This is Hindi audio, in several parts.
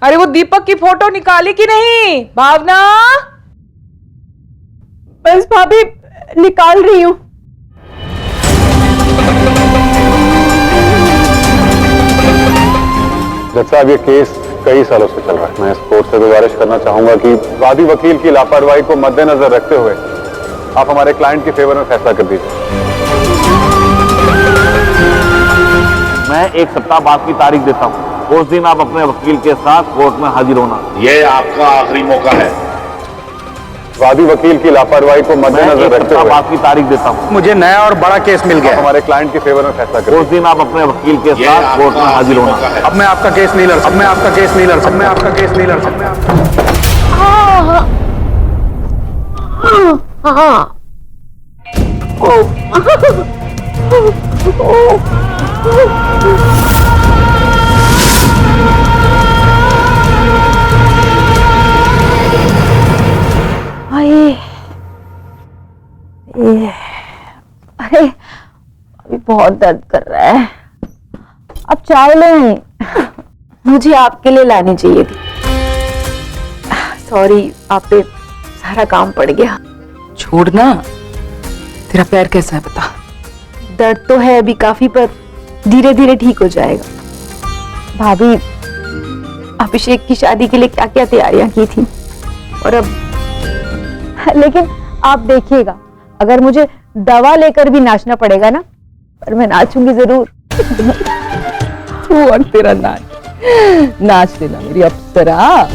अरे वो दीपक की फोटो निकाली कि नहीं भावना? बस भाभी निकाल रही हूँ। जज साहब, ये केस कई सालों से चल रहा है। मैं इस कोर्ट से गुजारिश करना चाहूंगा कि वादी वकील की लापरवाही को मद्देनजर रखते हुए आप हमारे क्लाइंट के फेवर में फैसला कर दीजिए। मैं एक सप्ताह बाद की तारीख देता हूँ, उस दिन आप अपने वकील के साथ कोर्ट में हाजिर होना। ये आपका आखिरी मौका है। वादी वकील की लापरवाही को मद्देनजर रखते हुए बात की तारीख देता हूँ, मुझे नया और बड़ा केस मिल गया। हमारे क्लाइंट के फेवर में फैसला करें। उस दिन आप अपने वकील के साथ कोर्ट में हाजिर होना। अब मैं आपका केस नहीं लड़ सकता। मैं आपका केस नहीं लड़ सकता। मैं आपका केस नहीं लड़ सकता। अरे अभी बहुत दर्द कर रहा है। अब चाय ले। मुझे आपके लिए लानी चाहिए थी। सॉरी, आप पे सारा काम पड़ गया। छोड़ना। तेरा पैर कैसा है बता? दर्द तो है अभी काफी, पर धीरे धीरे ठीक हो जाएगा। भाभी, अभिषेक की शादी के लिए क्या क्या तैयारियां की थी, और अब लेकिन आप देखिएगा, अगर मुझे दवा लेकर भी नाचना पड़ेगा ना, पर मैं नाचूंगी जरूर। तू और तेरा नाच लेना मेरी अप्सरा।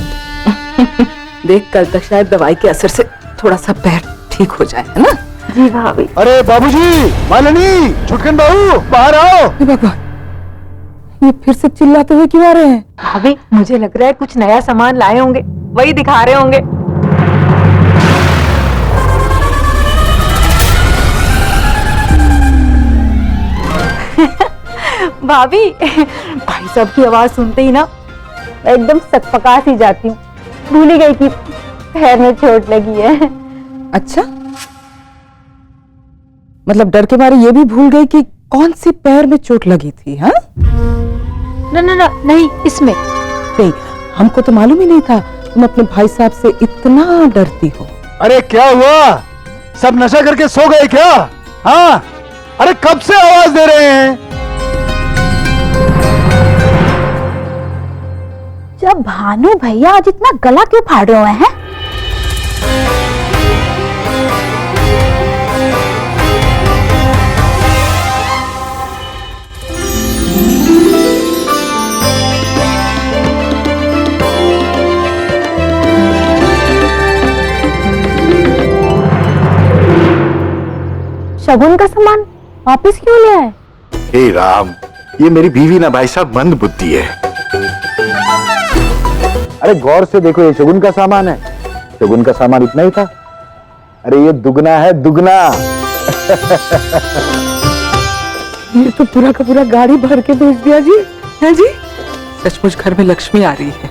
देख, कल तक शायद दवाई के असर से थोड़ा सा पैर ठीक हो जाए, है ना? जी भाभी। अरे बाबूजी, मालिनी, छुटकन बाबू, बाहर आओ। भगवान, ये फिर से चिल्लाते हुए क्यों आ रहे हैं? भाभी, मुझे लग रहा है कुछ नया सामान लाए होंगे, वही दिखा रहे होंगे। भाभी, भाई साहब की आवाज सुनते ही ना मैं एकदम सकपका सी जाती हूँ। भूल ही गई कि पैर में चोट लगी है। अच्छा, मतलब डर के मारे ये भी भूल गई कि कौन से पैर में चोट लगी थी? हाँ? नहीं, इसमें नहीं, हमको तो मालूम ही नहीं था तुम अपने भाई साहब से इतना डरती हो। अरे क्या हुआ? सब नशा करके सो गए क्या? हाँ? अरे कब से आवाज दे रहे हैं? जब भानु भैया आज इतना गला क्यों फाड़ रहे हैं? शगुन का सामान वापस क्यों ले आए? हे राम, ये मेरी बीवी ना भाई साहब मंद बुद्धि है। अरे गौर से देखो, ये शगुन का सामान है। शगुन का सामान इतना ही था। अरे ये दुगना है, दुगना। ये तो पूरा का पूरा गाड़ी भर के भेज दिया जी। है जी? सचमुच घर में लक्ष्मी आ रही है।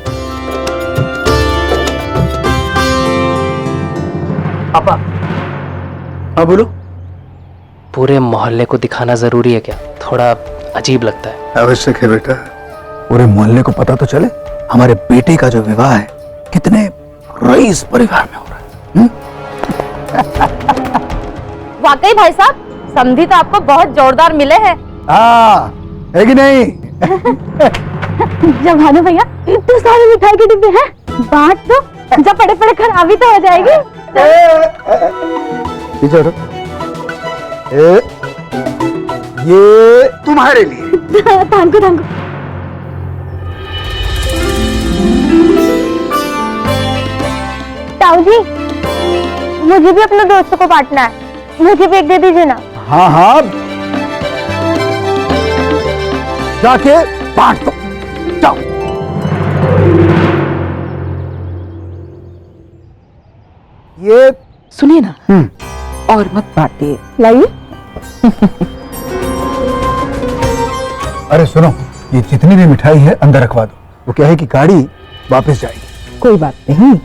पापा। हाँ बोलो। पूरे मोहल्ले को दिखाना जरूरी है क्या? थोड़ा अजीब लगता है। आवश्यक है बेटा। पूरे मोहल्ले को पता तो चले हमारे बेटे का जो विवाह है कितने रईस परिवार में हो रहा है। वाकई भाई साहब, समधी तो आपको बहुत जोरदार मिले हैं। हाँ, है कि नहीं? जब भानु भैया तो सारे मिठाई के डिब्बे हैं, बांट दो, जब पड़े पड़े खराबी तो हो जाएगी। पीछे हटो। ये तुम्हारे लिए। Thank you. ताऊ जी, मुझे भी अपने दोस्तों को बांटना है, मुझे भी एक दे दीजिए ना। हाँ हाँ, जाके बांट दो, जाओ। ये सुनिए ना, और मत बांटिए। लाइए। अरे सुनो, ये जितनी भी मिठाई है अंदर रखवा दो। वो क्या है कि गाड़ी वापस जाएगी। कोई बात नहीं,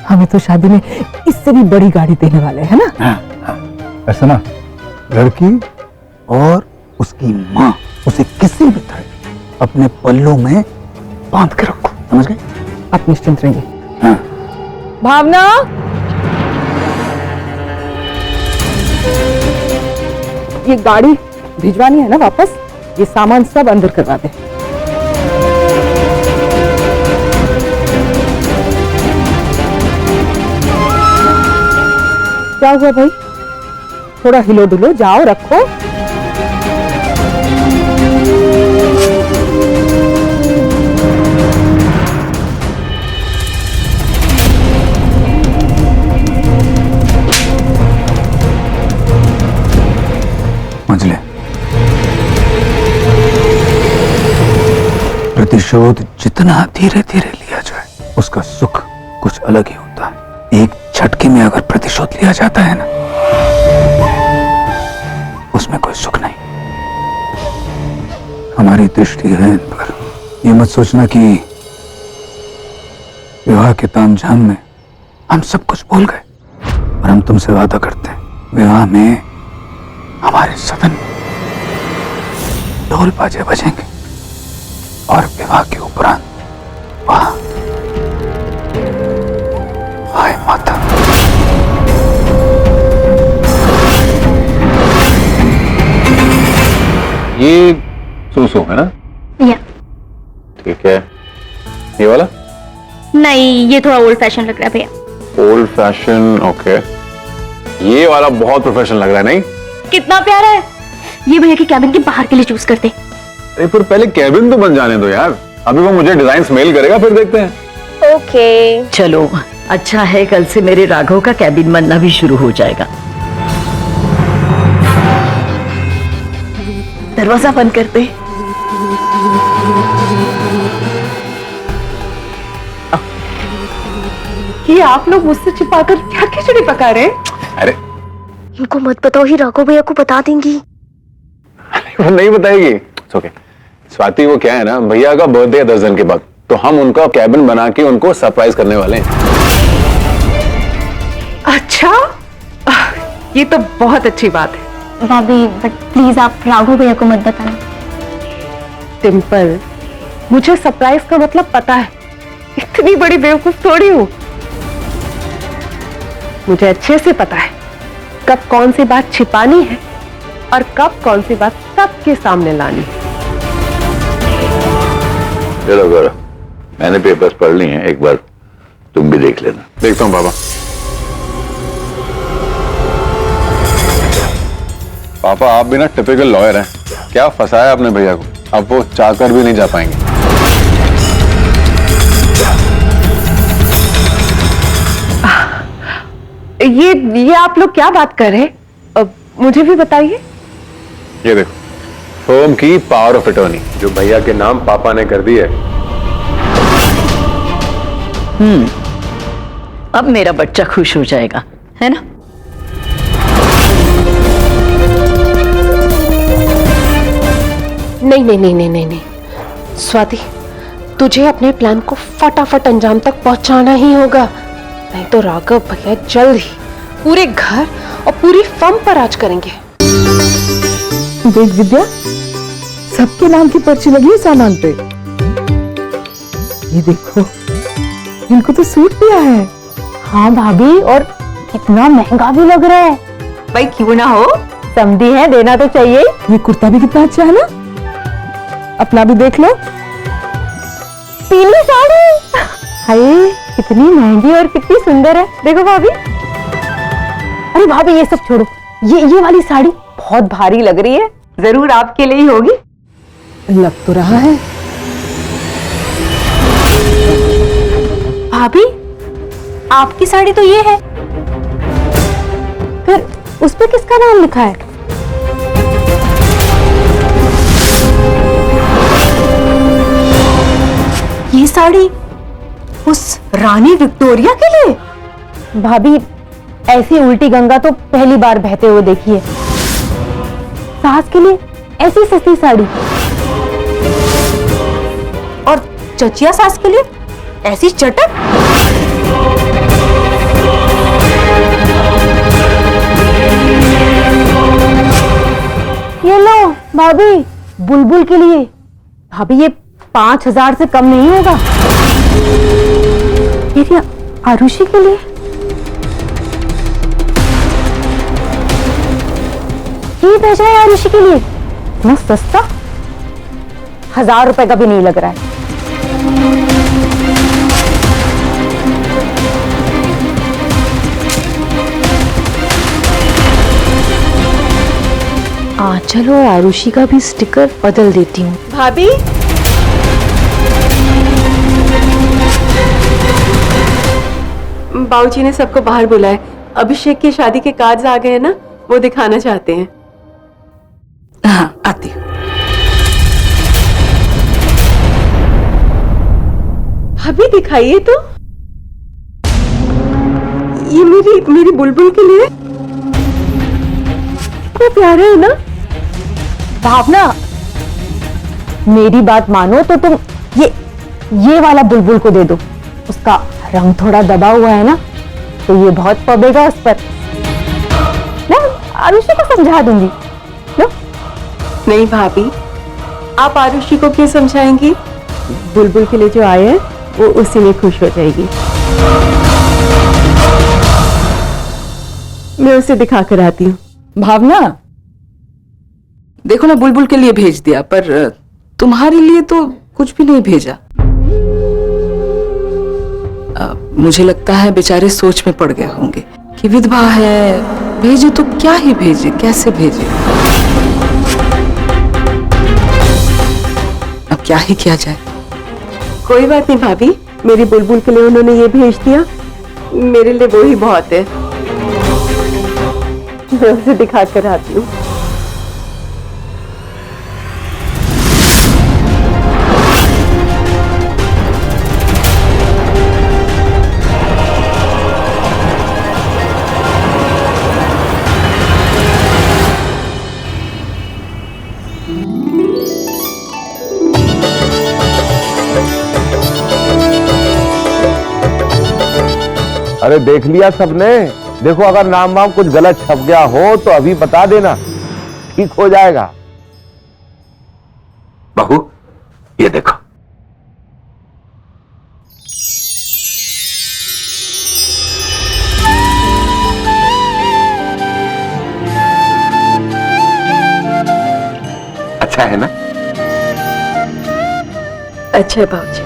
हमें तो शादी में इससे भी बड़ी गाड़ी देने वाले हैं ना। हाँ, ऐसा ना, लड़की और उसकी माँ उसे किसी भी तरह अपने पल्लों में बांध के रखो। समझ गए? आप निश्चिंत रहिए। हाँ। भावना, ये गाड़ी भिजवानी है ना वापस? ये सामान सब अंदर करवा दे। क्या हुआ भाई? थोड़ा हिलो डुलो, जाओ रखो। मंझले, प्रतिशोध जितना धीरे धीरे लिया जाए उसका सुख कुछ अलग ही होता है। एक झटके में अगर प्रतिशोध लिया जाता है ना, उसमें कोई सुख नहीं। हमारी दृष्टि है इन पर। ये मत सोचना कि विवाह के तामझाम में हम सब कुछ भूल गए, और हम तुमसे वादा करते हैं विवाह में हमारे सदन में ढोल बाजे बजेंगे, और विवाह के उपरांत वहां हाय माता। ये सोसो है ना? या ठीक है। ये वाला? नहीं, ये थोड़ा ओल्ड फैशन लग रहा है भैया। Old fashion, okay. ये वाला बहुत प्रोफेशनल लग रहा है, नहीं? कितना प्यारा है। ये भैया की कैबिन के बाहर के लिए चूज करते। अरे फिर पहले कैबिन तो बन जाने दो यार। अभी वो मुझे डिजाइन मेल करेगा, फिर देखते हैं। ओके। चलो अच्छा है, कल से मेरे राघव का कैबिन बनना भी शुरू हो जाएगा। दरवाजा बंद करते। ये आप लोग मुझसे छिपाकर क्या खिचड़ी पका रहे हैं? अरे इनको मत बताओ, ही राघव भैया को बता देंगी। वो नहीं बताएगी। ओके स्वाति, वो क्या है ना, भैया का बर्थडे है 10 दिन के बाद, तो हम उनका कैबिन बना के उनको सरप्राइज करने वाले हैं। अच्छा, ये तो बहुत अच्छी बात है। भाभी बट प्लीज आप राघव भैया को मत बताना। टिम्पल, मुझे सरप्राइज का मतलब पता है। इतनी बड़ी बेवकूफ थोड़ी हूं। मुझे अच्छे से पता है कब कौन सी बात छिपानी है और कब कौन सी बात सबके सामने लानी है। चलो करो, मैंने पेपर्स पढ़ लिए हैं, एक बार तुम भी देख लेना। देखता हूँ पापा। पापा आप भी ना टिपिकल लॉयर हैं। क्या फंसाया आपने भैया को, अब वो चाहकर भी नहीं जा पाएंगे। ये आप लोग क्या बात कर रहे हैं? अब मुझे भी बताइए। ये देखो, फर्म की पावर ऑफ अटॉर्नी जो भैया के नाम पापा ने कर दी है। अब मेरा बच्चा खुश हो जाएगा, है ना? नहीं नहीं नहीं नहीं नहीं नहीं स्वाति, तुझे अपने प्लान को फटाफट अंजाम तक पहुंचाना ही होगा, नहीं तो राघव भैया जल्द ही पूरे घर और पूरी फर्म पर राज करेंगे। देख विद्या, सबके नाम की पर्ची लगी है सामान पे। ये देखो, इनको तो सूट दिया है। हाँ भाभी, और कितना महंगा भी लग रहा है। भाई क्यों ना हो, समझी है, देना तो चाहिए। ये कुर्ता भी कितना अच्छा है ना, अपना भी देख लो। पीली साड़ी, हाय कितनी महंगी और कितनी सुंदर है। देखो भाभी। अरे भाभी ये सब छोड़ो, ये वाली साड़ी बहुत भारी लग रही है, जरूर आपके लिए ही होगी। लग तो रहा है। भाभी आपकी साड़ी तो ये है, फिर उस पे किसका नाम लिखा है? ये साड़ी उस रानी विक्टोरिया के लिए? भाभी ऐसी उल्टी गंगा तो पहली बार बहते हुए देखी है। सास के लिए ऐसी सस्ती साड़ी, और चचिया सास के लिए ऐसी चटक। ये लो भाभी, बुलबुल के लिए। भाभी ये 5,000 से कम नहीं होगा। मेरी आरुषि के लिए? ये भेजा है आरुषि के लिए? इतना सस्ता, 1000 रुपए का भी नहीं लग रहा है। आंचल और आरुषि का भी स्टिकर बदल देती हूँ। भाभी, बाबूजी ने सबको बाहर बुलाया। अभिषेक की शादी के कार्ड्स आ गए हैं ना, वो दिखाना चाहते हैं। हाँ, आती हूँ। भाभी दिखाइए तो, ये मेरी बुलबुल के लिए कितना प्यारा है ना। भावना, मेरी बात मानो तो तुम ये वाला बुलबुल को दे दो। उसका रंग थोड़ा दबा हुआ है ना, तो ये बहुत पबेगा उस पर। मैं आरुषि को समझा दूंगी। लो। नहीं भाभी, आप आरुषि को क्यों समझाएंगी? बुलबुल के लिए जो आए हैं वो उसी में खुश हो जाएगी। मैं उसे दिखा कर आती हूँ। भावना, देखो ना, बुलबुल के लिए भेज दिया, पर तुम्हारे लिए तो कुछ भी नहीं भेजा। मुझे लगता है बेचारे सोच में पड़ गए होंगे कि विधवा है, भेजे तो क्या ही भेजे, कैसे भेजे। अब क्या ही किया जाए। कोई बात नहीं भाभी, मेरी बुलबुल के लिए उन्होंने ये भेज दिया, मेरे लिए वो ही बहुत है। मैं उसे दिखा कर आती हूँ। अरे देख लिया सबने? देखो, अगर नाम वाम कुछ गलत छप गया हो तो अभी बता देना, ठीक हो जाएगा। बहू, ये देखो। अच्छा है ना? अच्छा है बाबूजी।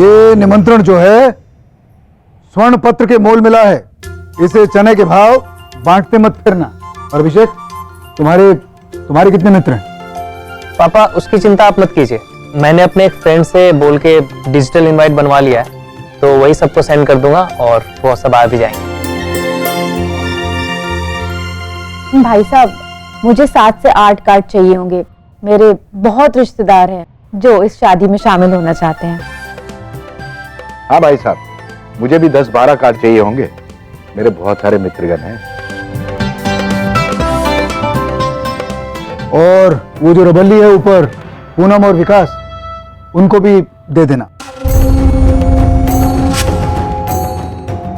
ये निमंत्रण जो है स्वर्ण पत्र के मोल मिला है। इसे चने के भाव बांटते मत फिरना। और अभिषेक, तुम्हारे कितने मित्र हैं? पापा, उसकी चिंता आप मत कीजिए। मैंने अपने एक फ्रेंड से बोल के डिजिटल इनवाइट बनवा लिया है, तो वही सबको सेंड कर दूंगा और वो सब आ भी जाएंगे। भाई साहब, मुझे 7 से 8 कार्ड चाहिए होंगे। मेरे बहुत रिश्तेदार हैं जो इस शादी में शामिल होना चाहते हैं। हाँ भाई साहब, मुझे भी 10-12 कार्ड चाहिए होंगे। मेरे बहुत सारे मित्रगण हैं। और वो जो रबल्ली है ऊपर, पूनम और विकास, उनको भी दे देना।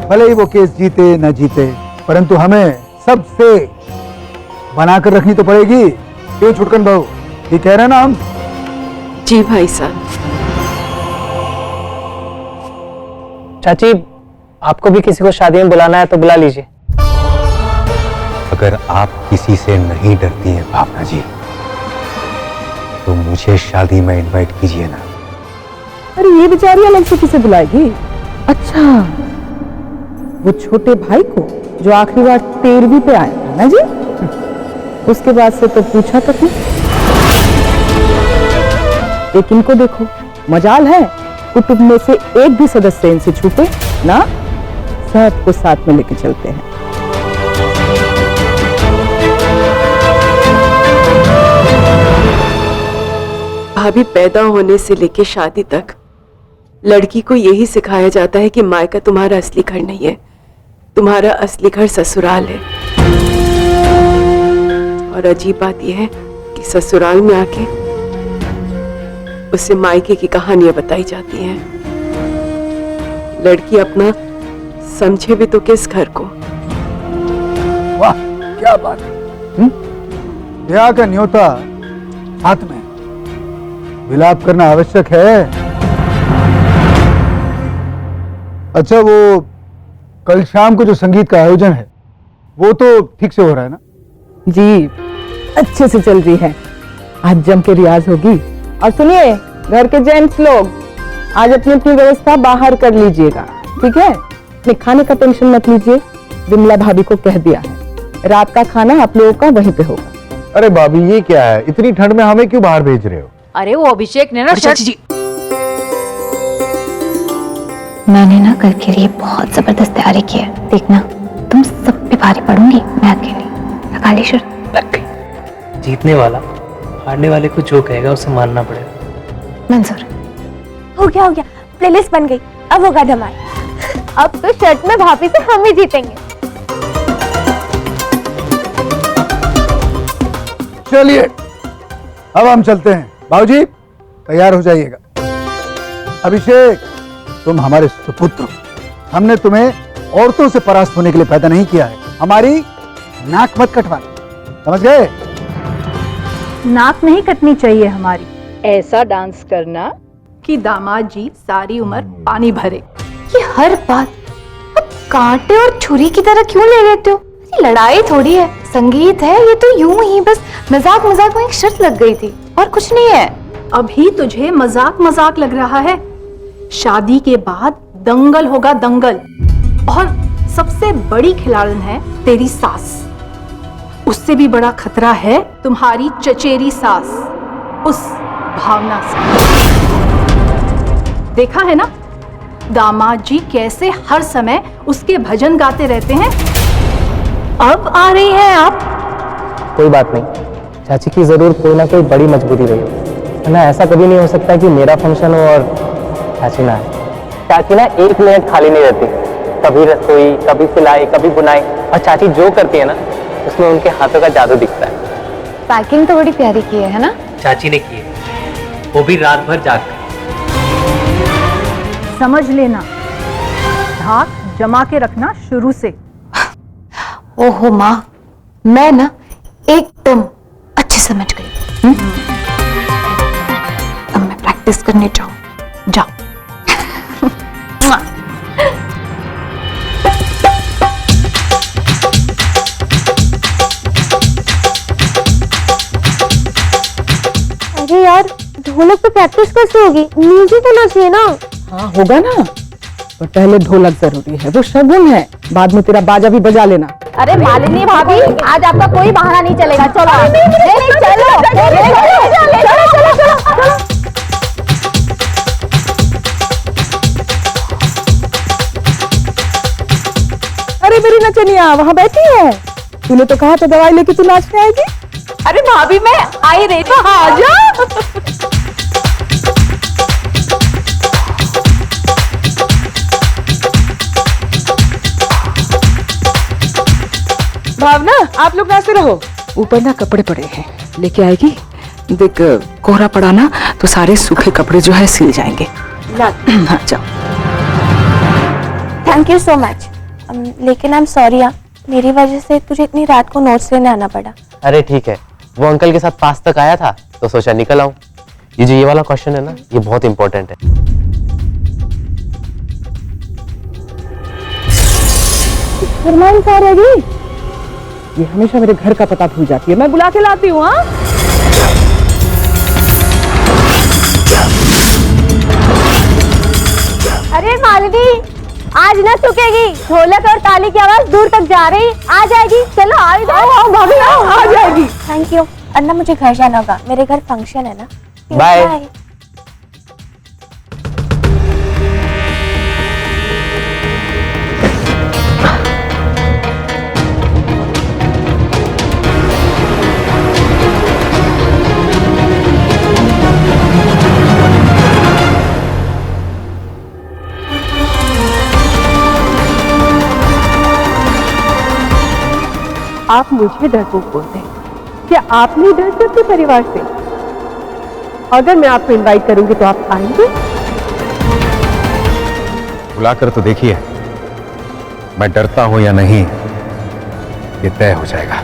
भले ही वो केस जीते न जीते, परंतु हमें सबसे बनाकर रखनी तो पड़ेगी। क्यों छुटकन बहू, ये कह रहे हैं ना हम? जी भाई साहब। चाची, आपको भी किसी को शादी में बुलाना है तो बुला लीजिए। अगर आप किसी से नहीं डरती हैं भावना जी, तो मुझे शादी में इनवाइट कीजिए ना। अरे ये बेचारी अलग से किसे बुलाएगी? अच्छा, वो छोटे भाई को जो आखिरी बार 13वीं पे आया था ना जी, उसके बाद से तो पूछा तक नहीं। लेकिन इनको देखो, मजाल है कुटुंब में से एक भी सदस्य इनसे छूटे ना, सबको साथ में लेके चलते हैं। भाभी, पैदा होने से लेके शादी तक लड़की को यही सिखाया जाता है कि मायका तुम्हारा असली घर नहीं है, तुम्हारा असली घर ससुराल है। और अजीब बात यह है कि ससुराल में आके उसे मायके की कहानियां बताई जाती हैं। लड़की अपना समझे भी तो किस घर को। वाह, क्या बात है। ब्याह का न्योता हाथ में, विलाप करना आवश्यक है अच्छा, वो कल शाम को जो संगीत का आयोजन है वो तो ठीक से हो रहा है ना? जी अच्छे से चल रही है। आज जम के रियाज होगी। और सुनिए, घर के जेंट्स लोग आज अपनी अपनी व्यवस्था बाहर कर लीजिएगा, ठीक है? अपने खाने का टेंशन मत लीजिए, विमला भाभी को कह दिया है, रात का खाना आप लोगों का वहीं पे होगा। अरे भाभी ये क्या है, इतनी ठंड में हमें क्यों बाहर भेज रहे हो? अरे वो अभिषेक ने ना जी मैंने ना कल के लिए बहुत जबरदस्त तैयारी की है, देखना तुम सब पे भारी पड़ूंगी, मैं अकेली। लगा ली शर्त? लग गई। जीतने वाला हारने वाले को जो कहेगा उसे मानना पड़ेगा। मंजूर। हो गया, प्लेलिस्ट बन गई, अब होगा धमाल। अब तो शर्ट में भाभी से हम ही जीतेंगे। चलिए अब हम चलते हैं। बाबूजी तैयार हो जाइएगा। अभिषेक, तुम हमारे सुपुत्र हो। हमने तुम्हें औरतों से परास्त होने के लिए पैदा नहीं किया है। हमारी नाक मत कटवाना, समझ गए? नाक नहीं कटनी चाहिए हमारी। ऐसा डांस करना कि दामाद जी सारी उम्र पानी भरे। ये हर बात अब कांटे और छुरी की तरह क्यों ले लेते हो? ये लड़ाई थोड़ी है, संगीत है। ये तो यूं ही बस मजाक मजाक में एक शर्त लग गई थी और कुछ नहीं है। अभी तुझे मजाक मजाक लग रहा है, शादी के बाद दंगल होगा, दंगल। और सबसे बड़ी खिलाड़न है तेरी सास, उससे भी बड़ा खतरा है तुम्हारी चचेरी सास, उस भावना से। देखा है ना दामाद जी कैसे हर समय उसके भजन गाते रहते हैं। अब आ रही हैं आप। कोई बात नहीं, चाची की जरूर कोई ना कोई बड़ी मजबूरी रही, वरना ऐसा कभी नहीं हो सकता कि मेरा फंक्शन हो और चाची ना आए। चाची ना एक मिनट खाली नहीं रहती, कभी रसोई, कभी सिलाई, कभी बुनाई, और चाची जो करती है ना उसमें उनके हाथों का जादू दिखता है। पैकिंग तो बड़ी प्यारी की है ना? चाची ने की है, वो भी रात भर जाग कर। समझ लेना, धाक जमा के रखना शुरू से। ओहो माँ, मैं ना एकदम अच्छे समझ गई। अब मैं प्रैक्टिस करने जाओ। अरे यार, ढोलक पे प्रैक्टिस कैसे होगी? म्यूजिक होना चाहिए ना। हाँ होगा ना, पर पहले ढोलक जरूरी है, वो शगुन है। बाद में तेरा बाजा भी बजा लेना। अरे मालिनी भाभी, आज आपका कोई बहाना नहीं चलेगा। चलो चलो। अरे मेरी नचनिया वहाँ बैठी है, तूने तो कहा था दवाई लेके तू नाचने आएगी। अरे भाभी मैं आई रही थी। आ जा। भावना, आप लोग नाचते रहो। ऊपर ना कपड़े पड़े हैं, लेके आएगी। देख कोहरा पड़ा ना तो सारे सूखे कपड़े जो है सिल जाएंगे। हाँ जाओ। Thank you so much. लेकिन आई एम सॉरी, मेरी वजह से तुझे इतनी रात को नोट्स लेने आना पड़ा। अरे ठीक है, वो अंकल के साथ पास तक आया था तो सोचा निकल आऊं। ये जो ये वाला क्वेश्चन है ना, ये बहुत इंपॉर्टेंट है। फरमान कहाँ रह गई? ये हमेशा मेरे घर का पता भूल जाती है, मैं बुला के लाती हूँ। हाँ अरे मालिनी, आज ना चुकेगी। ढोलक और ताली की आवाज दूर तक जा रही, आ जाएगी। चलो आओ भाभी, आ जाएगी। Thank you. अन्ना मुझे घर जाना होगा, मेरे घर फंक्शन है ना। बाय। आप मुझे डरपोक बोलते हैं, क्या आप नहीं डरते अपने परिवार से? अगर मैं आपको इनवाइट करूंगी तो आप आएंगे? बुलाकर तो देखिए, मैं डरता हूं या नहीं ये तय हो जाएगा।